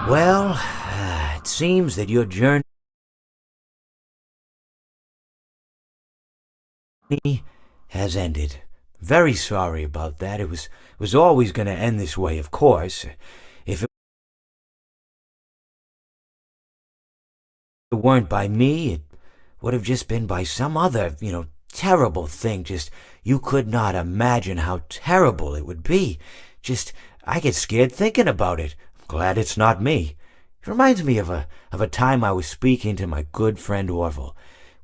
Well, it seems that your journey has ended. Very sorry about that. It was always going to end this way, of course. If it weren't by me, it would have just been by some other, terrible thing. Just, you could not imagine how terrible it would be. Just, I get scared thinking about it. I'm glad it's not me. It reminds me of a time I was speaking to my good friend Orville.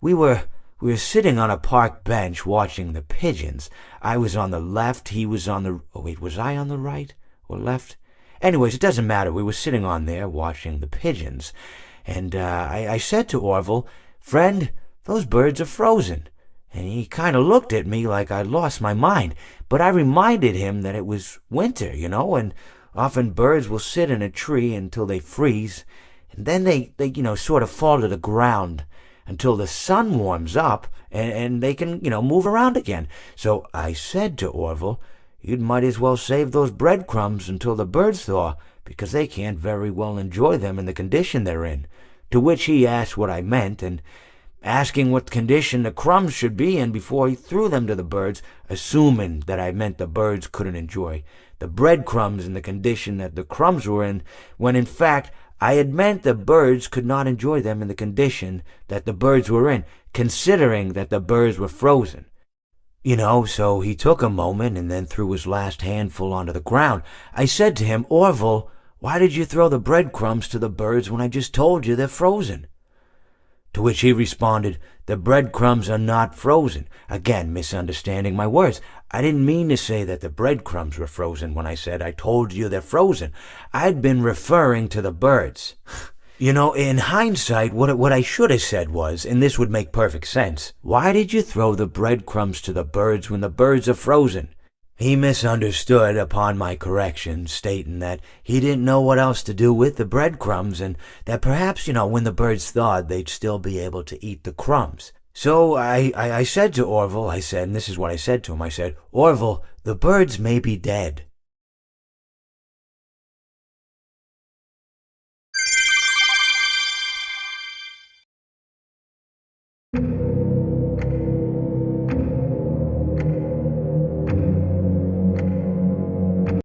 We were we were sitting on a park bench watching the pigeons. I was on the left, he was on the... Oh, wait, was I on the right or left? Anyways, it doesn't matter. We were sitting on there watching the pigeons. And I said to Orville, "Friend, those birds are frozen." And he kind of looked at me like I'd lost my mind. But I reminded him that it was winter, and often birds will sit in a tree until they freeze, and then they sort of fall to the ground until the sun warms up and they can, move around again. So I said to Orville, "You might as well save those breadcrumbs until the birds thaw, because they can't very well enjoy them in the condition they're in." To which he asked what I meant, and asking what condition the crumbs should be in before he threw them to the birds, assuming that I meant the birds couldn't enjoy the breadcrumbs in the condition that the crumbs were in, when in fact I had meant the birds could not enjoy them in the condition that the birds were in, considering that the birds were frozen. So he took a moment and then threw his last handful onto the ground. I said to him, "Orville, why did you throw the breadcrumbs to the birds when I just told you they're frozen?" To which he responded, "The breadcrumbs are not frozen." Again, misunderstanding my words. I didn't mean to say that the breadcrumbs were frozen when I said I told you they're frozen. I'd been referring to the birds. In hindsight, what I should have said was, and this would make perfect sense, "Why did you throw the breadcrumbs to the birds when the birds are frozen?" He misunderstood upon my correction, stating that he didn't know what else to do with the breadcrumbs, and that perhaps, when the birds thawed, they'd still be able to eat the crumbs. So I said to Orville, and this is what I said to him, I said, "Orville, the birds may be dead,